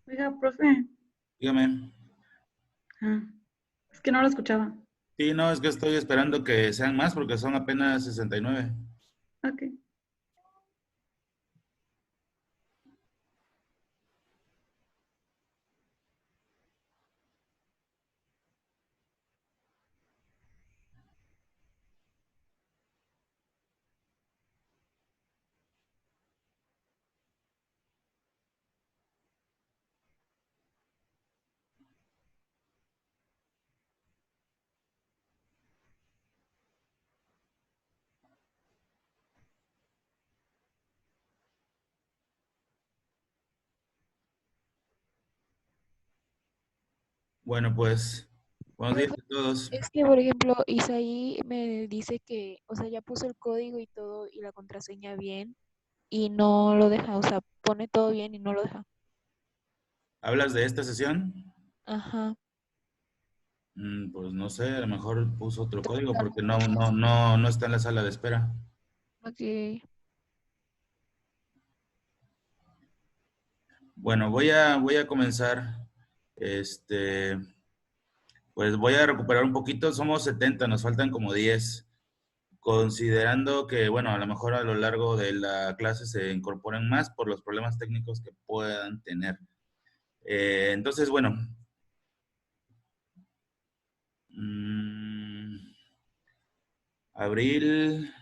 Oiga, profe. Dígame. Ah, es que no lo escuchaba. Sí, no, es que estoy esperando que sean más porque son apenas 69. Ok. Bueno, pues, buenos días Profe, a todos. es que, por ejemplo, Isaí me dice que, o sea, ya puso el código y todo y la contraseña bien y no lo deja, o sea, pone todo bien y no lo deja. ¿Hablas de esta sesión? Ajá. Pues no sé, a lo mejor puso otro Entonces, código tal porque no está en la sala de espera. vez- ok. Bueno, voy a comenzar. Este, pues voy a recuperar un poquito. Somos 70, nos faltan como 10. Considerando que, bueno, a lo mejor a lo largo de la clase se incorporen más por los problemas técnicos que puedan tener. Entonces, bueno, mm, Abril,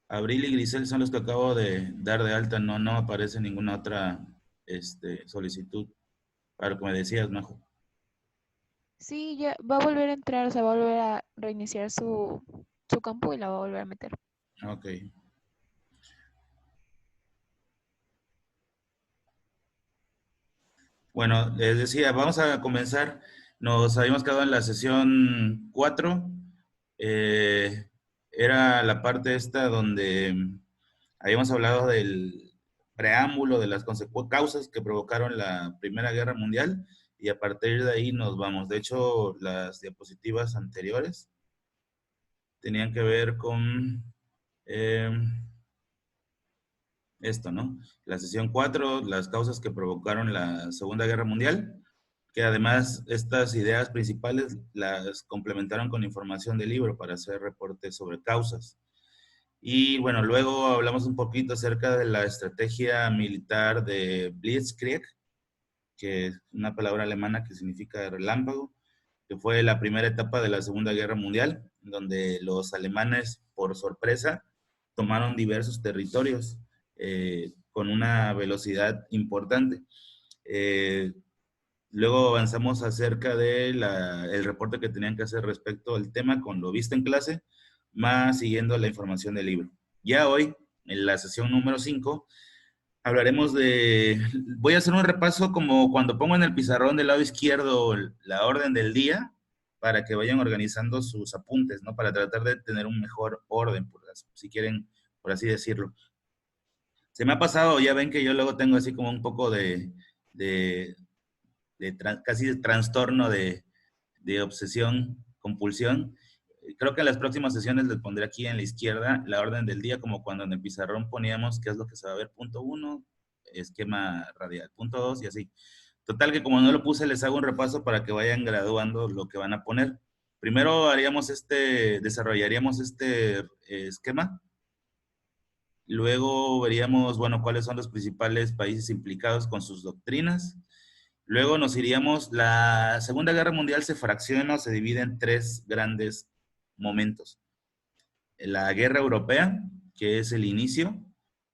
Abril y Grisel son los que acabo de dar de alta. No aparece ninguna otra solicitud para lo que me decías, Majo. Sí, ya va a volver a entrar, o sea, va a volver a reiniciar su campo y la va a volver a meter. Ok. Bueno, les decía, vamos a comenzar. Nos habíamos quedado en la sesión 4. Eh, Era la parte esta donde habíamos hablado del preámbulo, de las causas que provocaron la Primera Guerra Mundial y a partir de ahí nos vamos. De hecho, las diapositivas anteriores tenían que ver con eh, esto, ¿no? La sesión 4, las causas que provocaron la Segunda Guerra Mundial, que además estas ideas principales las complementaron con información del libro para hacer reportes sobre causas. Y bueno, luego hablamos un poquito acerca de la estrategia militar de Blitzkrieg, que es una palabra alemana que significa relámpago, que fue la primera etapa de la Segunda Guerra Mundial, donde los alemanes, por sorpresa, tomaron diversos territorios con una velocidad importante. Eh, Luego avanzamos acerca del el reporte que tenían que hacer respecto al tema con lo visto en clase, más siguiendo la información del libro. Ya hoy, en la sesión número 5, hablaremos de, voy a hacer un repaso como cuando pongo en el pizarrón del lado izquierdo la orden del día, para que vayan organizando sus apuntes, ¿no? Para tratar de tener un mejor orden, si quieren, por así decirlo. Se me ha pasado, ya ven que yo luego tengo así como un poco de, casi de trastorno de obsesión, compulsión. Creo que en las próximas sesiones les pondré aquí en la izquierda la orden del día, como cuando en el pizarrón poníamos qué es lo que se va a ver, punto uno, esquema radial, punto dos y así. Total que como no lo puse, les hago un repaso para que vayan graduando lo que van a poner. Primero desarrollaríamos este esquema, luego veríamos, bueno, cuáles son los principales países implicados con sus doctrinas. Luego nos iríamos, la Segunda Guerra Mundial se fracciona o se divide en tres grandes momentos. La Guerra Europea, que es el inicio,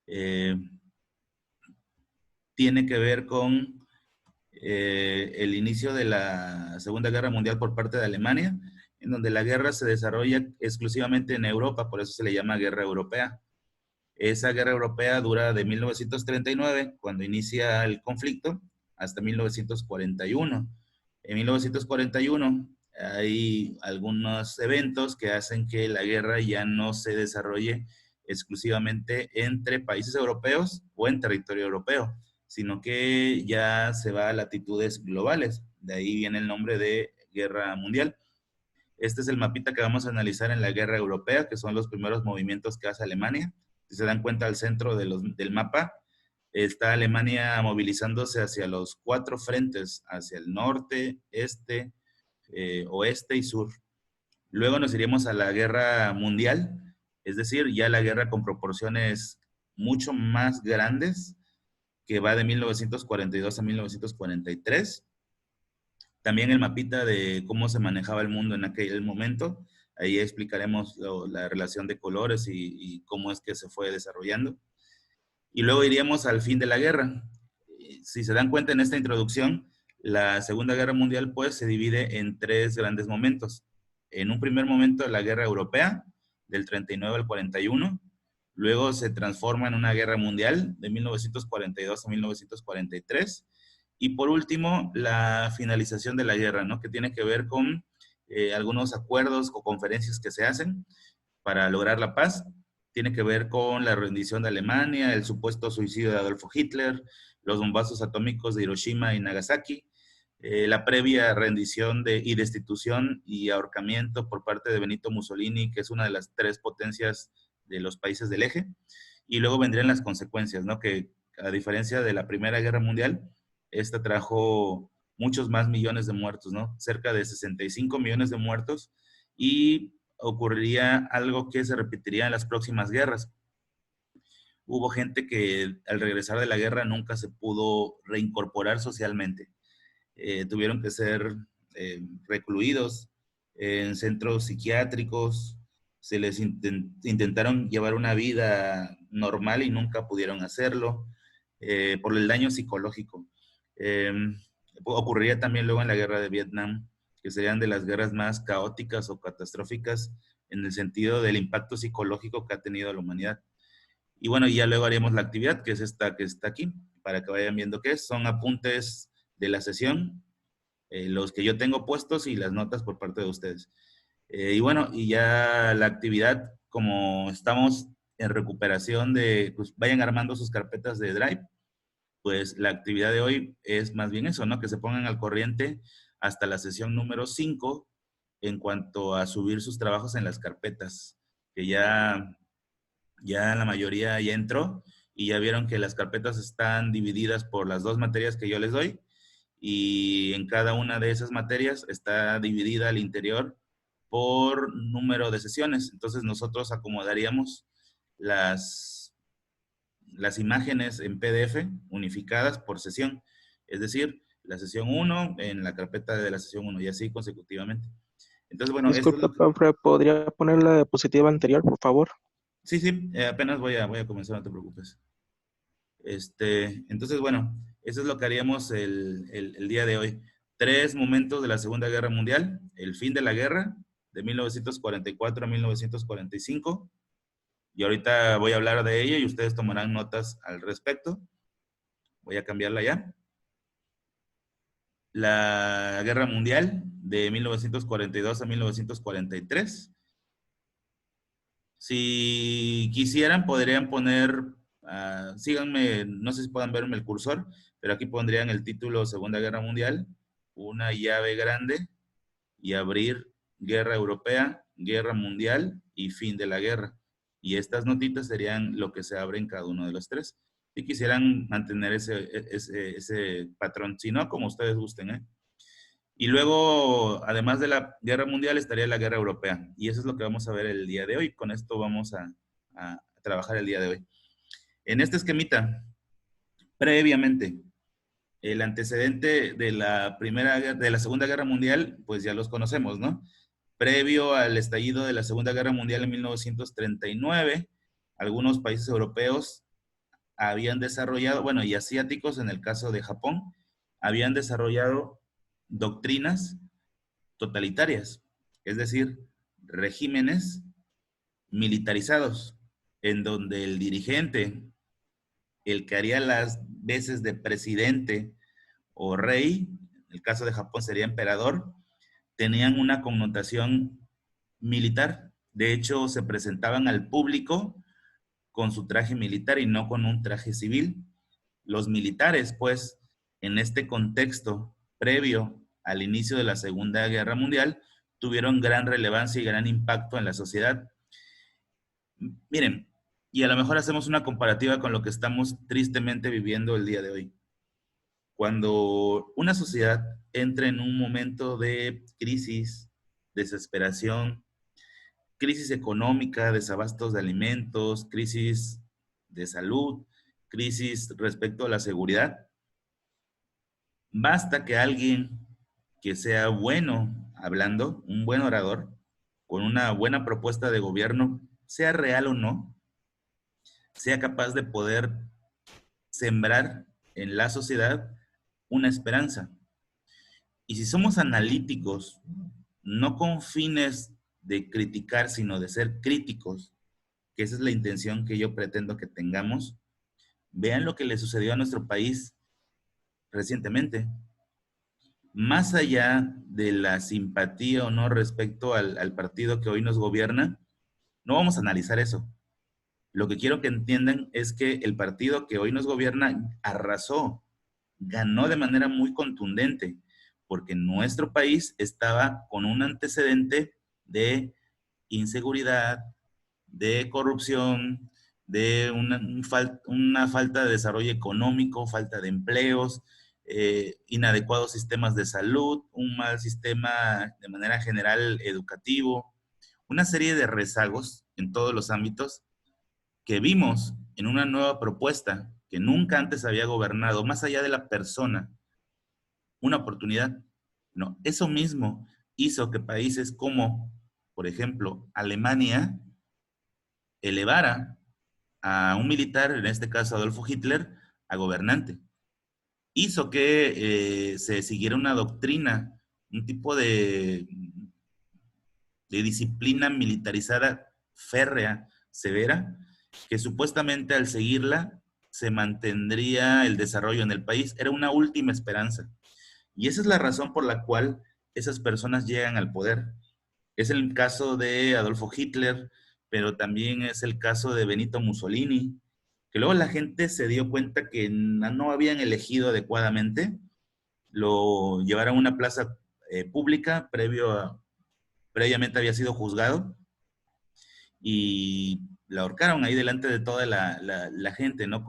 eh, tiene que ver con el inicio de la Segunda Guerra Mundial por parte de Alemania, en donde la guerra se desarrolla exclusivamente en Europa, por eso se le llama Guerra Europea. Esa guerra europea dura de 1939, cuando inicia el conflicto, hasta 1941. En 1941 hay algunos eventos que hacen que la guerra ya no se desarrolle exclusivamente entre países europeos o en territorio europeo, sino que ya se va a latitudes globales. De ahí viene el nombre de guerra mundial. Este es el mapita que vamos a analizar en la guerra europea, que son los primeros movimientos que hace Alemania. Si se dan cuenta al centro del mapa, está Alemania movilizándose hacia los 4 frentes, hacia el norte, este, oeste y sur. Luego nos iríamos a la guerra mundial, es decir, ya la guerra con proporciones mucho más grandes, que va de 1942 a 1943. También el mapita de cómo se manejaba el mundo en aquel momento. Ahí explicaremos la relación de colores y cómo es que se fue desarrollando. Y luego iríamos al fin de la guerra. Si se dan cuenta en esta introducción, la Segunda Guerra Mundial pues se divide en 3 grandes momentos. En un primer momento la Guerra Europea, del 39 al 41, luego se transforma en una guerra mundial de 1942 a 1943, y por último la finalización de la guerra, ¿no? Que tiene que ver con algunos acuerdos o conferencias que se hacen para lograr la paz. Tiene que ver con la rendición de Alemania, el supuesto suicidio de Adolfo Hitler, los bombazos atómicos de Hiroshima y Nagasaki, la previa rendición y destitución y ahorcamiento por parte de Benito Mussolini, que es una de las 3 potencias de los países del eje, y luego vendrían las consecuencias, ¿no? Que a diferencia de la Primera Guerra Mundial, esta trajo muchos más millones de muertos, ¿no? Cerca de 65 millones de muertos, y ocurriría algo que se repetiría en las próximas guerras. Hubo gente que al regresar de la guerra nunca se pudo reincorporar socialmente. Tuvieron que ser recluidos en centros psiquiátricos, se les intentaron llevar una vida normal y nunca pudieron hacerlo por el daño psicológico. Ocurriría también luego en la guerra de Vietnam, que serían de las guerras más caóticas o catastróficas en el sentido del impacto psicológico que ha tenido la humanidad. Y bueno, ya luego haremos la actividad, que es esta que está aquí, para que vayan viendo qué es. Son apuntes de la sesión, los que yo tengo puestos y las notas por parte de ustedes. Y bueno, y ya la actividad, como estamos en recuperación pues vayan armando sus carpetas de Drive, pues la actividad de hoy es más bien eso, ¿no? Que se pongan al corriente hasta la sesión número 5 en cuanto a subir sus trabajos en las carpetas, que ya la mayoría ya entró y ya vieron que las carpetas están divididas por las 2 materias que yo les doy, y en cada una de esas materias está dividida al interior por número de sesiones. Entonces nosotros acomodaríamos las imágenes en PDF unificadas por sesión. Es decir, la sesión 1 en la carpeta de la sesión 1 y así consecutivamente. Entonces, bueno, esto es Disculpa, lo que... profe, ¿podría poner la diapositiva anterior, por favor? Sí, sí, apenas voy a comenzar, no te preocupes. Entonces, bueno, eso es lo que haríamos el día de hoy. 3 momentos de la Segunda Guerra Mundial: el fin de la guerra, de 1944 a 1945. Y ahorita voy a hablar de ella y ustedes tomarán notas al respecto. Voy a cambiarla ya. La Guerra Mundial, de 1942 a 1943. Si quisieran, podrían poner, síganme, no sé si puedan verme el cursor, pero aquí pondrían el título Segunda Guerra Mundial, una llave grande, y abrir Guerra Europea, Guerra Mundial y fin de la guerra. Y estas notitas serían lo que se abre en cada uno de los 3. Si quisieran mantener ese patrón, si no, como ustedes gusten, ¿eh? Y luego, además de la guerra mundial, estaría la guerra europea. Y eso es lo que vamos a ver el día de hoy. Con esto vamos a trabajar el día de hoy. En este esquemita, previamente, el antecedente de la Segunda Guerra Mundial, pues ya los conocemos, ¿no? Previo al estallido de la Segunda Guerra Mundial en 1939, algunos países europeos habían desarrollado, bueno, y asiáticos en el caso de Japón, habían desarrollado doctrinas totalitarias, es decir, regímenes militarizados, en donde el dirigente, el que haría las veces de presidente o rey, en el caso de Japón sería emperador, tenían una connotación militar. De hecho, se presentaban al público con su traje militar y no con un traje civil. Los militares, pues, en este contexto previo al inicio de la Segunda Guerra Mundial, tuvieron gran relevancia y gran impacto en la sociedad. Miren, Y a lo mejor hacemos una comparativa con lo que estamos tristemente viviendo el día de hoy. Cuando una sociedad entra en un momento de crisis, desesperación, crisis económica, desabastos de alimentos, crisis de salud, crisis respecto a la seguridad, basta que alguien que sea bueno hablando, un buen orador, con una buena propuesta de gobierno, sea real o no, sea capaz de poder sembrar en la sociedad una esperanza. Y si somos analíticos, no con fines de criticar, sino de ser críticos, que esa es la intención que yo pretendo que tengamos, vean lo que le sucedió a nuestro país recientemente. Más allá de la simpatía o no respecto al partido que hoy nos gobierna, no vamos a analizar eso. Lo que quiero que entiendan es que el partido que hoy nos gobierna arrasó, ganó de manera muy contundente, porque nuestro país estaba con un antecedente de inseguridad, de corrupción, de una falta de desarrollo económico, falta de empleos, inadecuados sistemas de salud, un mal sistema de manera general educativo, una serie de rezagos en todos los ámbitos que vimos en una nueva propuesta que nunca antes había gobernado, más allá de la persona, una oportunidad. No, eso mismo hizo que países como, por ejemplo, Alemania, elevara a un militar, en este caso Adolfo Hitler, a gobernante. Hizo que se siguiera una doctrina, un tipo de disciplina militarizada férrea, severa, que supuestamente al seguirla se mantendría el desarrollo en el país. Era una última esperanza. Y esa es la razón por la cual esas personas llegan al poder. Es el caso de Adolfo Hitler, pero también es el caso de Benito Mussolini, que luego la gente se dio cuenta que no habían elegido adecuadamente, lo llevaron a una plaza pública, previamente había sido juzgado, y la ahorcaron ahí delante de toda la gente, ¿no?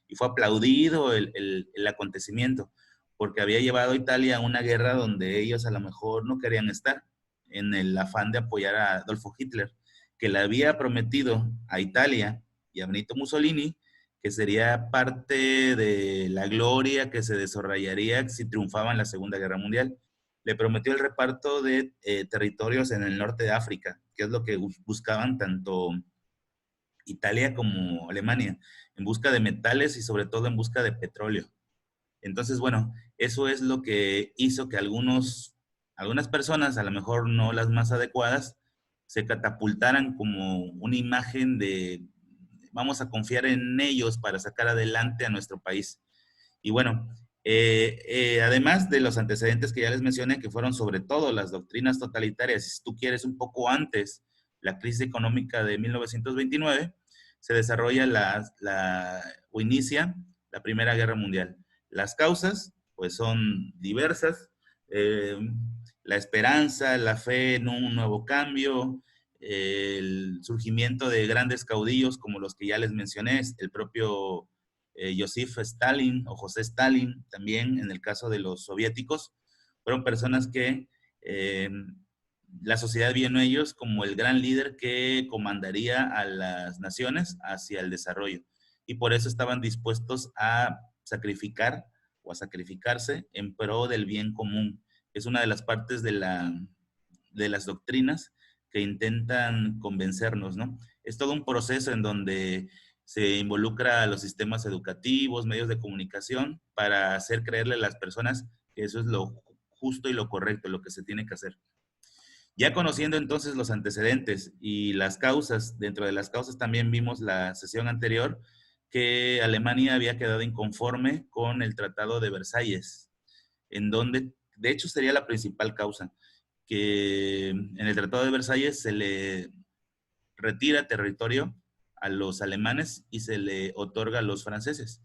Y fue aplaudido el acontecimiento, porque había llevado a Italia a una guerra donde ellos a lo mejor no querían estar, en el afán de apoyar a Adolfo Hitler, que le había prometido a Italia y a Benito Mussolini que sería parte de la gloria que se desarrollaría si triunfaba en la Segunda Guerra Mundial. Le prometió el reparto de territorios en el norte de África, que es lo que buscaban tanto Italia como Alemania, en busca de metales y sobre todo en busca de petróleo. Entonces, bueno, eso es lo que hizo que algunas personas, a lo mejor no las más adecuadas, se catapultaran como una imagen de vamos a confiar en ellos para sacar adelante a nuestro país. Y bueno, además de los antecedentes que ya les mencioné, que fueron sobre todo las doctrinas totalitarias, si tú quieres un poco antes, la crisis económica de 1929, se desarrolla o inicia la Primera Guerra Mundial. Las causas, pues son diversas, la esperanza, la fe en un nuevo cambio, el surgimiento de grandes caudillos como los que ya les mencioné, el propio Joseph Stalin o José Stalin, también en el caso de los soviéticos, fueron personas que la sociedad vio en ellos como el gran líder que comandaría a las naciones hacia el desarrollo. Y por eso estaban dispuestos a sacrificar o a sacrificarse en pro del bien común. Es una de las partes de las doctrinas que intentan convencernos, ¿no? Es todo un proceso en donde se involucra a los sistemas educativos, medios de comunicación, para hacer creerle a las personas que eso es lo justo y lo correcto, lo que se tiene que hacer. Ya conociendo entonces los antecedentes y las causas, dentro de las causas también vimos la sesión anterior que Alemania había quedado inconforme con el Tratado de Versalles, en donde, de hecho, sería la principal causa, que en el Tratado de Versalles se le retira territorio a los alemanes y se le otorga a los franceses.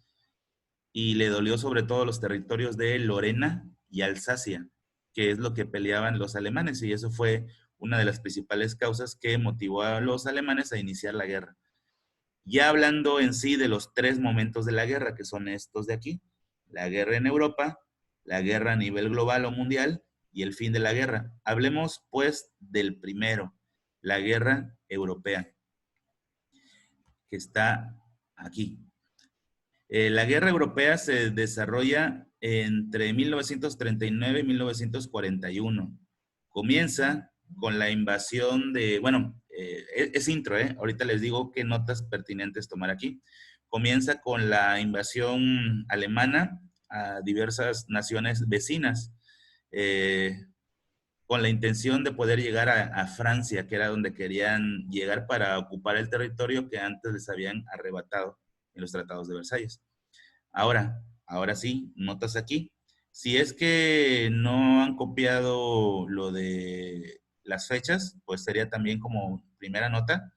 Y le dolió sobre todo los territorios de Lorena y Alsacia, que es lo que peleaban los alemanes, y eso fue una de las principales causas que motivó a los alemanes a iniciar la guerra. Ya hablando en sí de los tres momentos de la guerra, que son estos de aquí, la guerra en Europa, la guerra a nivel global o mundial y el fin de la guerra. Hablemos pues del primero, la guerra europea, que está aquí. La guerra europea se desarrolla entre 1939 y 1941. Comienza con la invasión de, bueno, es intro, ahorita les digo qué notas pertinentes tomar aquí. Comienza con la invasión alemana a diversas naciones vecinas, con la intención de poder llegar a Francia, que era donde querían llegar para ocupar el territorio que antes les habían arrebatado en los tratados de Versalles. Ahora sí, notas aquí. Si es que no han copiado lo de las fechas, pues sería también como primera nota.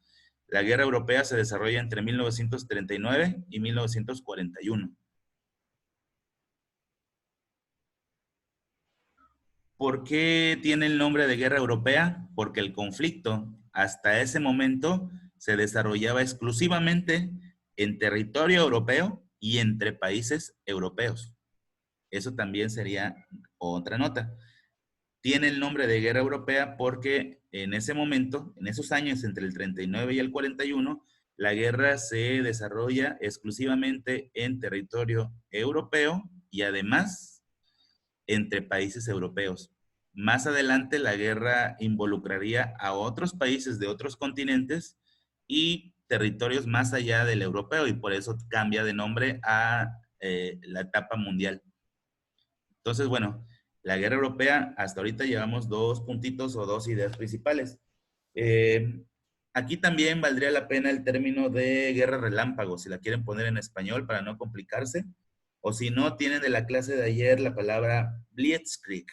La guerra europea se desarrolla entre 1939 y 1941. ¿Por qué tiene el nombre de guerra europea? Porque el conflicto hasta ese momento se desarrollaba exclusivamente en territorio europeo y entre países europeos. Eso también sería otra nota. Tiene el nombre de guerra europea porque en ese momento, en esos años entre el 39 y el 41, la guerra se desarrolla exclusivamente en territorio europeo y además entre países europeos. Más adelante la guerra involucraría a otros países de otros continentes y territorios más allá del europeo y por eso cambia de nombre a la etapa mundial. Entonces, bueno, la guerra europea, hasta ahorita llevamos dos puntitos o dos ideas principales. Aquí también valdría la pena el término de guerra relámpago, si la quieren poner en español para no complicarse. O si no, tienen de la clase de ayer la palabra Blitzkrieg.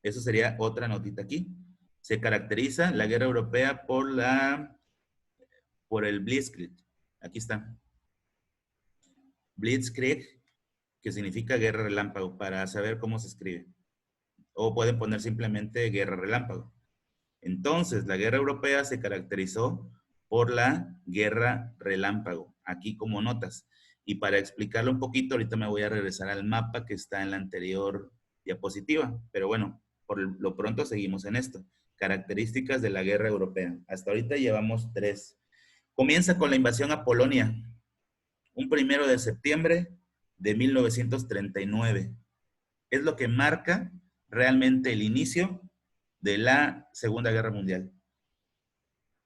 Eso sería otra notita aquí. Se caracteriza la guerra europea por el Blitzkrieg. Aquí está. Blitzkrieg, que significa guerra relámpago, para saber cómo se escribe. O pueden poner simplemente guerra relámpago. Entonces, la guerra europea se caracterizó por la guerra relámpago. Aquí como notas. Y para explicarlo un poquito, ahorita me voy a regresar al mapa que está en la anterior diapositiva. Pero bueno, por lo pronto seguimos en esto. Características de la guerra europea. Hasta ahorita llevamos 3. Comienza con la invasión a Polonia. Un 1 de septiembre de 1939. Es lo que marca realmente el inicio de la Segunda Guerra Mundial.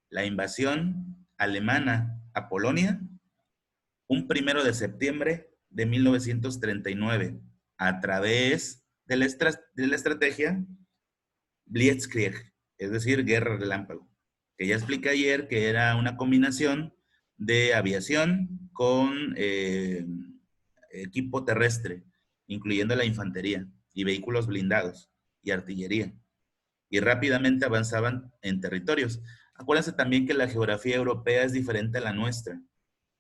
La invasión alemana a Polonia, un 1 de septiembre de 1939, a través de la estrategia Blitzkrieg, es decir, guerra relámpago, que ya expliqué ayer que era una combinación de aviación con equipo terrestre, incluyendo la infantería y vehículos blindados y artillería, y rápidamente avanzaban en territorios. Acuérdense también que la geografía europea es diferente a la nuestra.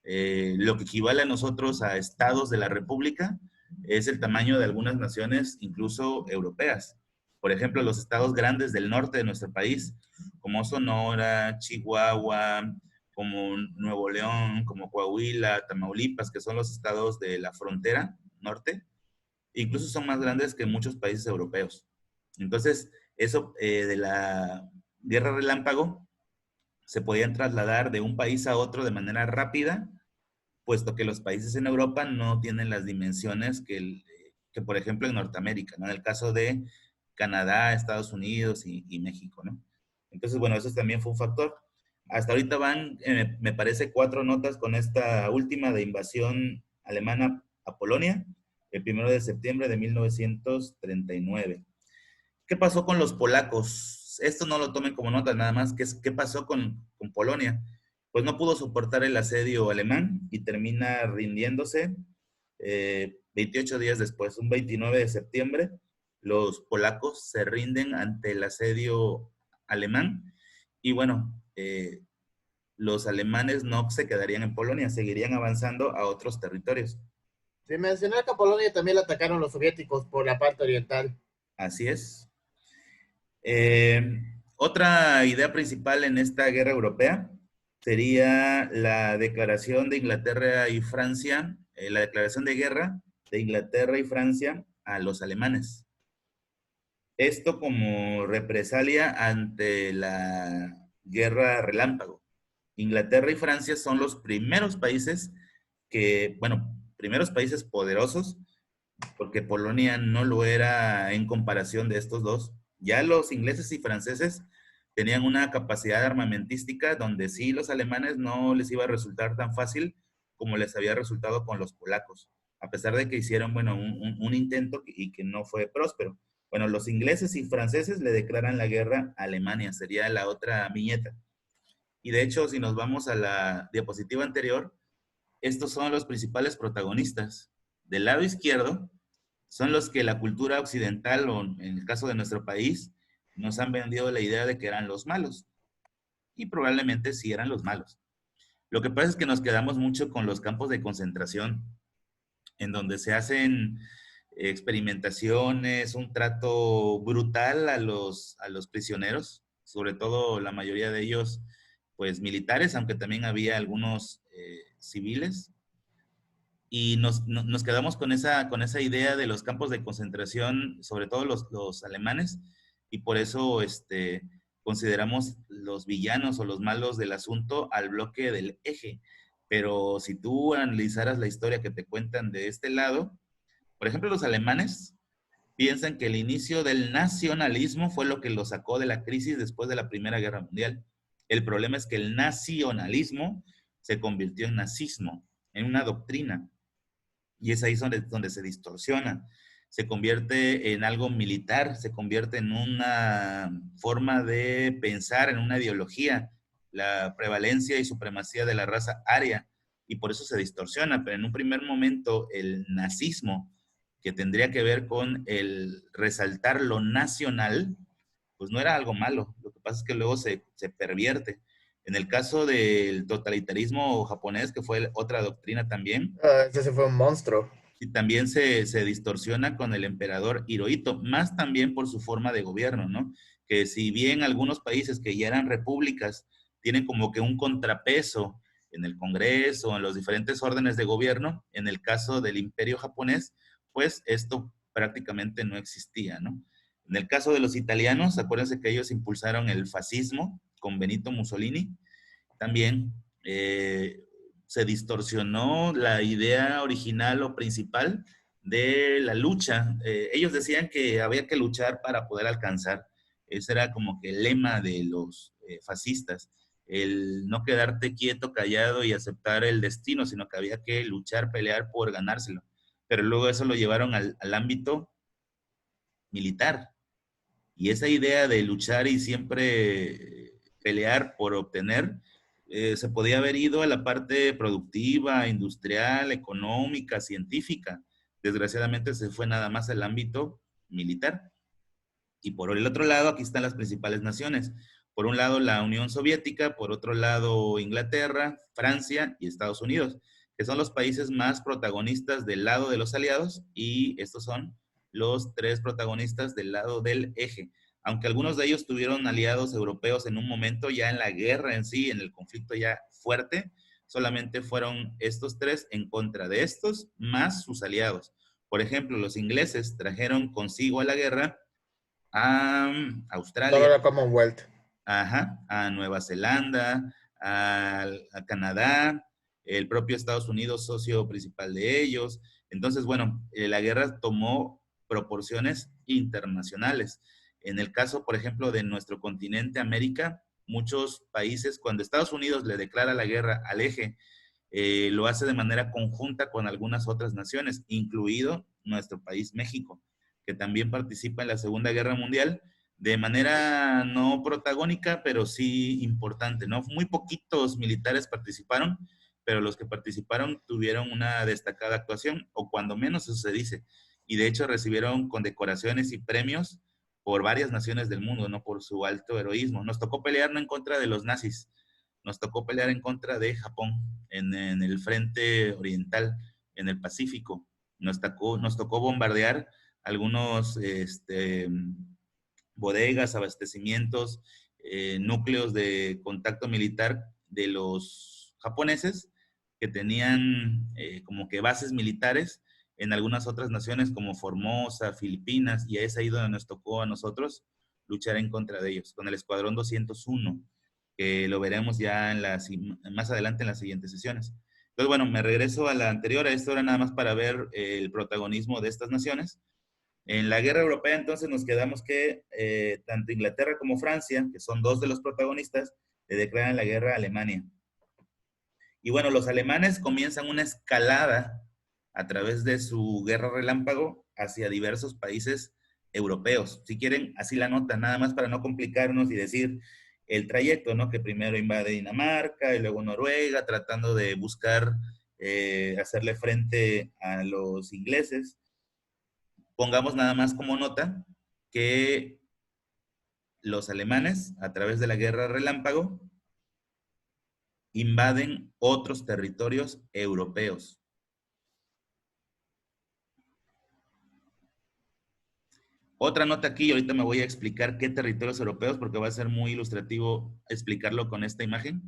Lo que equivale a nosotros a estados de la República es el tamaño de algunas naciones, incluso europeas. Por ejemplo, los estados grandes del norte de nuestro país, como Sonora, Chihuahua, como Nuevo León, como Coahuila, Tamaulipas, que son los estados de la frontera norte, incluso son más grandes que muchos países europeos. Entonces, eso de la guerra relámpago se podían trasladar de un país a otro de manera rápida, puesto que los países en Europa no tienen las dimensiones que por ejemplo, en Norteamérica, ¿no? En el caso de Canadá, Estados Unidos y México, ¿no? Entonces, bueno, eso también fue un factor. Hasta ahorita van, me parece, 4 notas con esta última de invasión alemana a Polonia, el 1 de septiembre de 1939. ¿Qué pasó con los polacos? Esto no lo tomen como nota, nada más. ¿Qué pasó con Polonia? Pues no pudo soportar el asedio alemán y termina rindiéndose 28 días después, un 29 de septiembre. Los polacos se rinden ante el asedio alemán y bueno, los alemanes no se quedarían en Polonia, seguirían avanzando a otros territorios. Sin mencionar que a Polonia también la atacaron los soviéticos por la parte oriental. Así es. Otra idea principal en esta guerra europea, sería la declaración de Inglaterra y Francia, la declaración de guerra de Inglaterra y Francia a los alemanes. Esto como represalia ante la guerra relámpago. Inglaterra y Francia son los primeros países primeros países poderosos, porque Polonia no lo era en comparación de estos dos. Ya los ingleses y franceses tenían una capacidad armamentística donde sí los alemanes no les iba a resultar tan fácil como les había resultado con los polacos, a pesar de que hicieron, un intento y que no fue próspero. Bueno, los ingleses y franceses le declaran la guerra a Alemania, sería la otra viñeta. Y de hecho, si nos vamos a la diapositiva anterior, estos son los principales protagonistas. Del lado izquierdo son los que la cultura occidental, o en el caso de nuestro país, nos han vendido la idea de que eran los malos. Y probablemente sí eran los malos. Lo que pasa es que nos quedamos mucho con los campos de concentración, en donde se hacen experimentaciones, un trato brutal a los prisioneros, sobre todo la mayoría de ellos, pues militares, aunque también había algunos civiles. Y nos quedamos con esa idea de los campos de concentración, sobre todo los alemanes, y por eso consideramos los villanos o los malos del asunto al bloque del Eje. Pero si tú analizaras la historia que te cuentan de este lado, por ejemplo, los alemanes piensan que el inicio del nacionalismo fue lo que los sacó de la crisis después de la Primera Guerra Mundial. El problema es que el nacionalismo se convirtió en nazismo, en una doctrina. Y es ahí donde se distorsiona. Se convierte en algo militar, se convierte en una forma de pensar, en una ideología, la prevalencia y supremacía de la raza aria, y por eso se distorsiona. Pero en un primer momento, el nazismo, que tendría que ver con el resaltar lo nacional, pues no era algo malo. Lo que pasa es que luego se pervierte. En el caso del totalitarismo japonés, que fue otra doctrina también, Ese fue un monstruo. y también se distorsiona con el emperador Hirohito, más también por su forma de gobierno, ¿no? Que si bien algunos países que ya eran repúblicas tienen como que un contrapeso en el Congreso, en los diferentes órdenes de gobierno, en el caso del Imperio japonés, pues esto prácticamente no existía, ¿no? En el caso de los italianos, acuérdense que ellos impulsaron el fascismo con Benito Mussolini, también se distorsionó la idea original o principal de la lucha. Ellos decían que había que luchar para poder alcanzar. Ese era como que el lema de los fascistas, el no quedarte quieto, callado y aceptar el destino, sino que había que luchar, pelear por ganárselo. Pero luego eso lo llevaron al ámbito militar. Y esa idea de luchar y siempre pelear por obtener, se podía haber ido a la parte productiva, industrial, económica, científica. Desgraciadamente se fue nada más al ámbito militar. Y por el otro lado, aquí están las principales naciones. Por un lado, la Unión Soviética, por otro lado, Inglaterra, Francia y Estados Unidos, que son los países más protagonistas del lado de los aliados, y estos son los tres protagonistas del lado del Eje. Aunque algunos de ellos tuvieron aliados europeos en un momento, ya en la guerra en sí, en el conflicto ya fuerte, solamente fueron estos tres en contra de estos, más sus aliados. Por ejemplo, los ingleses trajeron consigo a la guerra a Australia, Toda la Commonwealth. a Nueva Zelanda, a Canadá, el propio Estados Unidos, socio principal de ellos. Entonces, bueno, la guerra tomó proporciones internacionales. En el caso, por ejemplo, de nuestro continente América, muchos países, cuando Estados Unidos le declara la guerra al Eje, lo hace de manera conjunta con algunas otras naciones, incluido nuestro país México, que también participa en la Segunda Guerra Mundial de manera no protagónica, pero sí importante, ¿no? Muy poquitos militares participaron, pero los que participaron tuvieron una destacada actuación, o cuando menos eso se dice, y de hecho recibieron condecoraciones y premios por varias naciones del mundo, ¿no? Por su alto heroísmo. Nos tocó pelear no en contra de los nazis, nos tocó pelear en contra de Japón, en el frente oriental, en el Pacífico. Nos tocó bombardear algunos bodegas, abastecimientos, núcleos de contacto militar de los japoneses que tenían como que bases militares en algunas otras naciones como Formosa, Filipinas, y es ahí donde nos tocó a nosotros luchar en contra de ellos, con el Escuadrón 201, que lo veremos ya más adelante en las siguientes sesiones. Entonces, bueno, me regreso a la anterior, a esto era nada más para ver el protagonismo de estas naciones. En la guerra europea, entonces, nos quedamos que tanto Inglaterra como Francia, que son dos de los protagonistas, le declaran la guerra a Alemania. Y bueno, los alemanes comienzan una escalada a través de su guerra relámpago hacia diversos países europeos. Si quieren, así la nota, nada más para no complicarnos y decir el trayecto, ¿no? Que primero invade Dinamarca y luego Noruega, tratando de buscar hacerle frente a los ingleses. Pongamos nada más como nota que los alemanes, a través de la guerra relámpago, invaden otros territorios europeos. Otra nota aquí, ahorita me voy a explicar qué territorios europeos, porque va a ser muy ilustrativo explicarlo con esta imagen.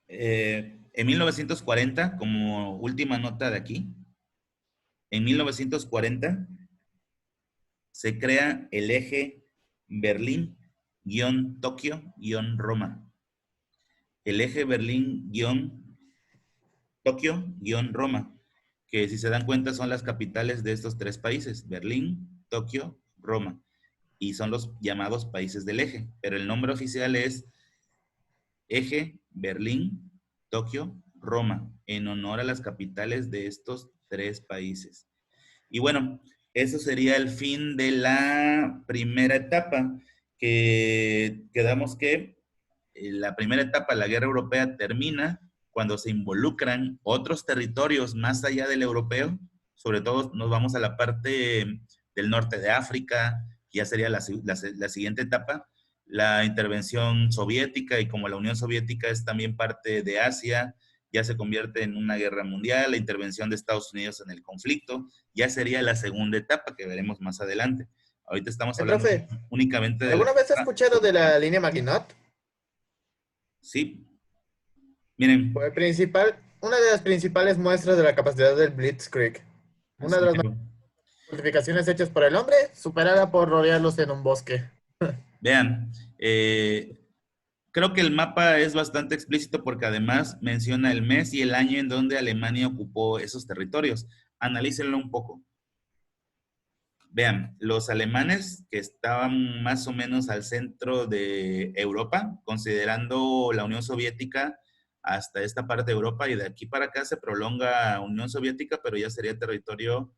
En 1940, como última nota de aquí, en 1940 se crea el eje Berlín-Tokio-Roma. El eje Berlín-Tokio-Roma, que si se dan cuenta son las capitales de estos tres países, Berlín, Tokio, Roma, y son los llamados países del eje, pero el nombre oficial es eje Berlín, Tokio, Roma, en honor a las capitales de estos tres países. Y bueno, eso sería el fin de la primera etapa, que quedamos que la primera etapa, la guerra europea, termina cuando se involucran otros territorios más allá del europeo. Sobre todo nos vamos a la parte del norte de África, ya sería la siguiente etapa, la intervención soviética, y como la Unión Soviética es también parte de Asia, ya se convierte en una guerra mundial, la intervención de Estados Unidos en el conflicto, ya sería la segunda etapa que veremos más adelante. Ahorita estamos hablando profe, únicamente de ¿alguna vez has escuchado de la línea Maginot? Sí. Miren. Fue una de las principales muestras de la capacidad del Blitzkrieg. Una de las fortificaciones hechas por el hombre, superada por rodearlos en un bosque. Vean, creo que el mapa es bastante explícito porque además menciona el mes y el año en donde Alemania ocupó esos territorios. Analícenlo un poco. Vean, los alemanes que estaban más o menos al centro de Europa, considerando la Unión Soviética hasta esta parte de Europa, y de aquí para acá se prolonga Unión Soviética, pero ya sería territorio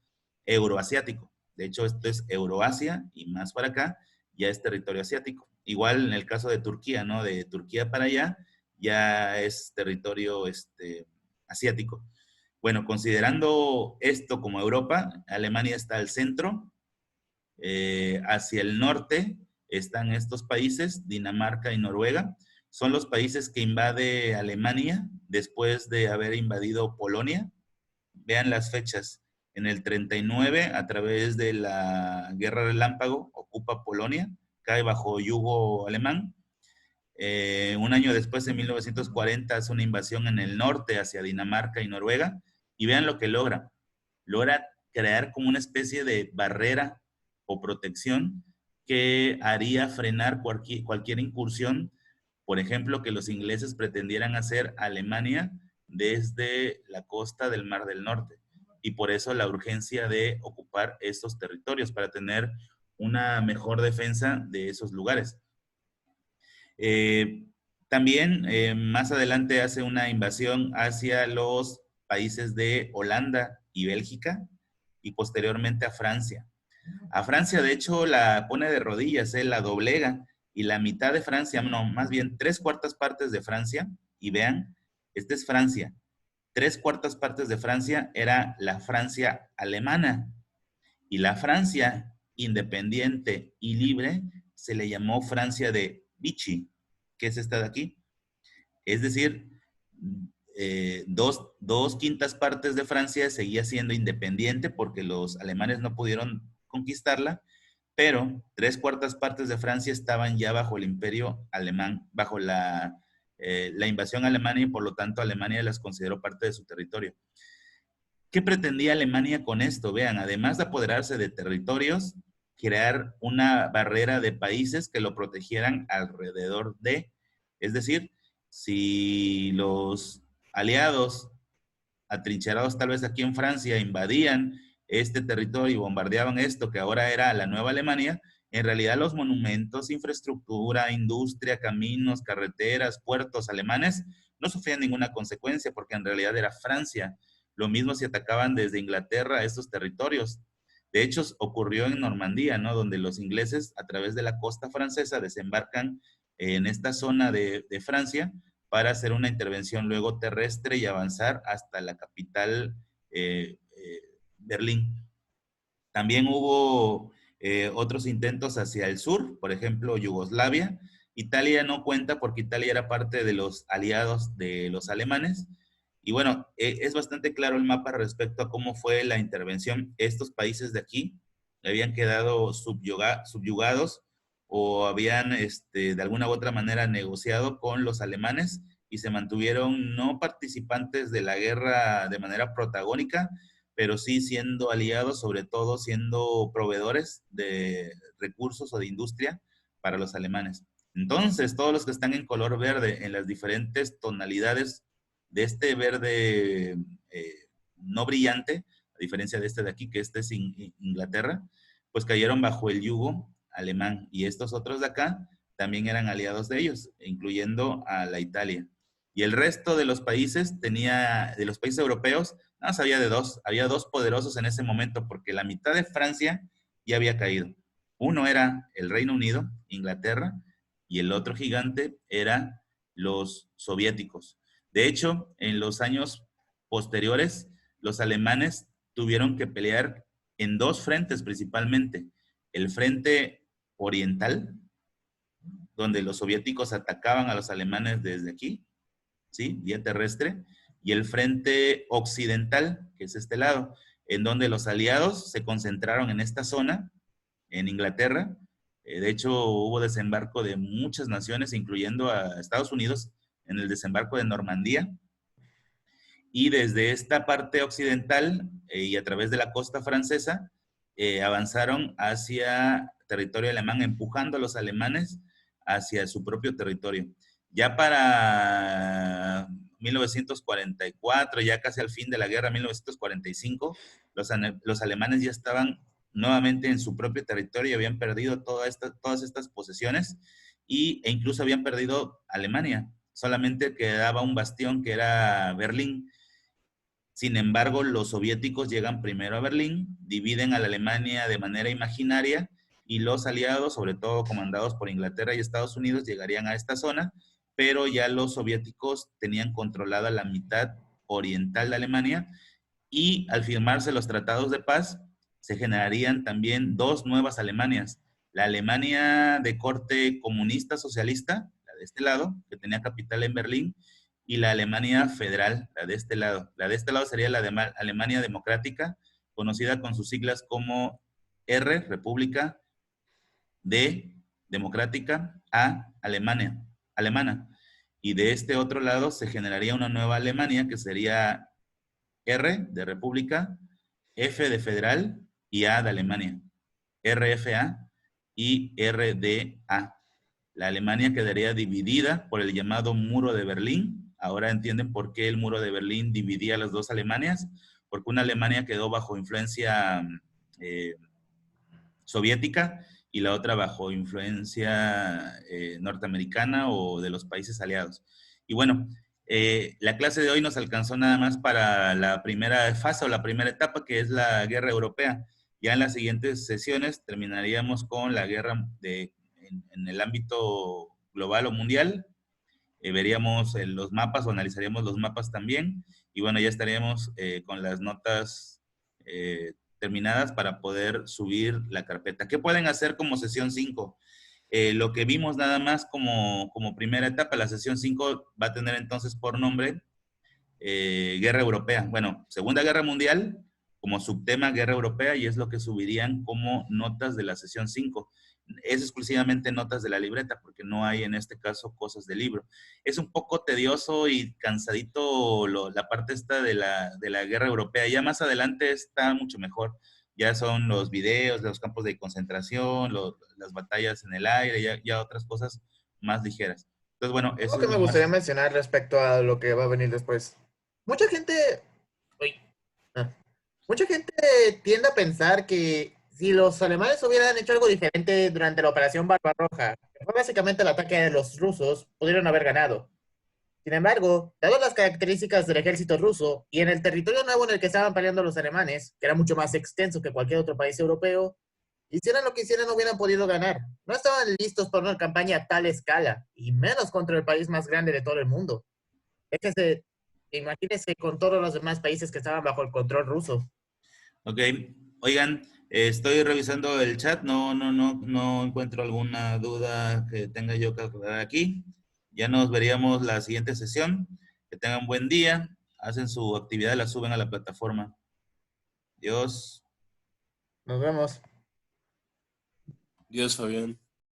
euroasiático. De hecho, esto es Euroasia y más para acá ya es territorio asiático. Igual en el caso de Turquía, ¿no? De Turquía para allá ya es territorio asiático. Bueno, considerando esto como Europa, Alemania está al centro. Hacia el norte están estos países, Dinamarca y Noruega. Son los países que invade Alemania después de haber invadido Polonia. Vean las fechas. En el 39, a través de la Guerra Relámpago, ocupa Polonia, cae bajo yugo alemán. Un año después, en 1940, hace una invasión en el norte hacia Dinamarca y Noruega. Y vean lo que logra. Logra crear como una especie de barrera o protección que haría frenar cualquier incursión, por ejemplo, que los ingleses pretendieran hacer a Alemania desde la costa del Mar del Norte. Y por eso la urgencia de ocupar estos territorios para tener una mejor defensa de esos lugares. También más adelante hace una invasión hacia los países de Holanda y Bélgica y posteriormente a Francia. A Francia, de hecho, la pone de rodillas, la doblega, y la mitad de Francia, no, más bien 3/4 partes de Francia, y vean, esta es Francia. 3/4 partes de Francia era la Francia alemana, y la Francia independiente y libre se le llamó Francia de Vichy, que es esta de aquí. Es decir, 2/5 partes de Francia seguía siendo independiente porque los alemanes no pudieron conquistarla, pero 3/4 partes de Francia estaban ya bajo el imperio alemán, bajo la invasión alemana, y por lo tanto Alemania las consideró parte de su territorio. ¿Qué pretendía Alemania con esto? Vean, además de apoderarse de territorios, crear una barrera de países que lo protegieran alrededor de, es decir, si los aliados atrincherados tal vez aquí en Francia invadían este territorio y bombardeaban esto que ahora era la Nueva Alemania, en realidad los monumentos, infraestructura, industria, caminos, carreteras, puertos alemanes no sufrían ninguna consecuencia porque en realidad era Francia. Lo mismo si atacaban desde Inglaterra a estos territorios. De hecho, ocurrió en Normandía, ¿no? Donde los ingleses, a través de la costa francesa, desembarcan en esta zona de Francia para hacer una intervención luego terrestre y avanzar hasta la capital, Berlín. También hubo otros intentos hacia el sur, por ejemplo, Yugoslavia. Italia no cuenta porque Italia era parte de los aliados de los alemanes. Y bueno, es bastante claro el mapa respecto a cómo fue la intervención. Estos países de aquí habían quedado subyugados o habían de alguna u otra manera negociado con los alemanes y se mantuvieron no participantes de la guerra de manera protagónica, pero sí siendo aliados, sobre todo siendo proveedores de recursos o de industria para los alemanes. Entonces, todos los que están en color verde, en las diferentes tonalidades de este verde no brillante, a diferencia de este de aquí, que este es Inglaterra, pues cayeron bajo el yugo alemán. Y estos otros de acá también eran aliados de ellos, incluyendo a la Italia. Y el resto de los países de los países europeos, no sabía de dos. Había dos poderosos en ese momento, porque la mitad de Francia ya había caído. Uno era el Reino Unido, Inglaterra, y el otro gigante era los soviéticos. De hecho, en los años posteriores, los alemanes tuvieron que pelear en dos frentes principalmente. El frente oriental, donde los soviéticos atacaban a los alemanes desde aquí, ¿sí? Vía terrestre, y el frente occidental, que es este lado, en donde los aliados se concentraron en esta zona, en Inglaterra. De hecho, hubo desembarco de muchas naciones, incluyendo a Estados Unidos, en el desembarco de Normandía. Y desde esta parte occidental y a través de la costa francesa, avanzaron hacia territorio alemán, empujando a los alemanes hacia su propio territorio. Ya para 1944, ya casi al fin de la guerra, 1945, los alemanes ya estaban nuevamente en su propio territorio y habían perdido todas estas posesiones e incluso habían perdido Alemania. Solamente quedaba un bastión que era Berlín. Sin embargo, los soviéticos llegan primero a Berlín, dividen a la Alemania de manera imaginaria y los aliados, sobre todo comandados por Inglaterra y Estados Unidos, llegarían a esta zona, pero ya los soviéticos tenían controlada la mitad oriental de Alemania y al firmarse los tratados de paz, se generarían también dos nuevas Alemanias. La Alemania de corte comunista socialista, la de este lado, que tenía capital en Berlín, y la Alemania federal, la de este lado. La de este lado sería la de Alemania Democrática, conocida con sus siglas como R, República, D, Democrática, A, Alemana. Y de este otro lado se generaría una nueva Alemania que sería R de República, F de Federal y A de Alemania. RFA y RDA. La Alemania quedaría dividida por el llamado Muro de Berlín. Ahora entienden por qué el Muro de Berlín dividía las dos Alemanias, porque una Alemania quedó bajo influencia soviética y la otra bajo influencia norteamericana o de los países aliados. Y bueno, la clase de hoy nos alcanzó nada más para la primera fase o la primera etapa, que es la guerra europea. Ya en las siguientes sesiones terminaríamos con la guerra en el ámbito global o mundial. Veríamos los mapas o analizaríamos los mapas también. Y bueno, ya estaríamos con las notas terminadas para poder subir la carpeta. ¿Qué pueden hacer como sesión 5? Lo que vimos nada más como primera etapa, la sesión 5 va a tener entonces por nombre Guerra Europea. Bueno, Segunda Guerra Mundial, como subtema Guerra Europea y es lo que subirían como notas de la sesión 5. Es exclusivamente notas de la libreta porque no hay en este caso cosas del libro. Es un poco tedioso y cansadito la parte esta de la Guerra Europea. Ya más adelante está mucho mejor. Ya son los videos de los campos de concentración, las batallas en el aire, ya otras cosas más ligeras. Entonces, bueno, eso Algo que es me lo gustaría más... mencionar respecto a lo que va a venir después. Mucha gente, uy, ah, mucha gente tiende a pensar que si los alemanes hubieran hecho algo diferente durante la Operación Barbarroja, que fue básicamente el ataque de los rusos, pudieron haber ganado. Sin embargo, dado las características del ejército ruso y en el territorio nuevo en el que estaban peleando los alemanes, que era mucho más extenso que cualquier otro país europeo, hicieran lo que hicieran no hubieran podido ganar. No estaban listos para una campaña a tal escala, y menos contra el país más grande de todo el mundo. Déjese, imagínese con todos los demás países que estaban bajo el control ruso. Ok, oigan, estoy revisando el chat, no encuentro alguna duda que tenga yo que aclarar aquí. Ya nos veríamos la siguiente sesión. Que tengan buen día, hacen su actividad, la suben a la plataforma. Adiós. Nos vemos. Dios, Fabián.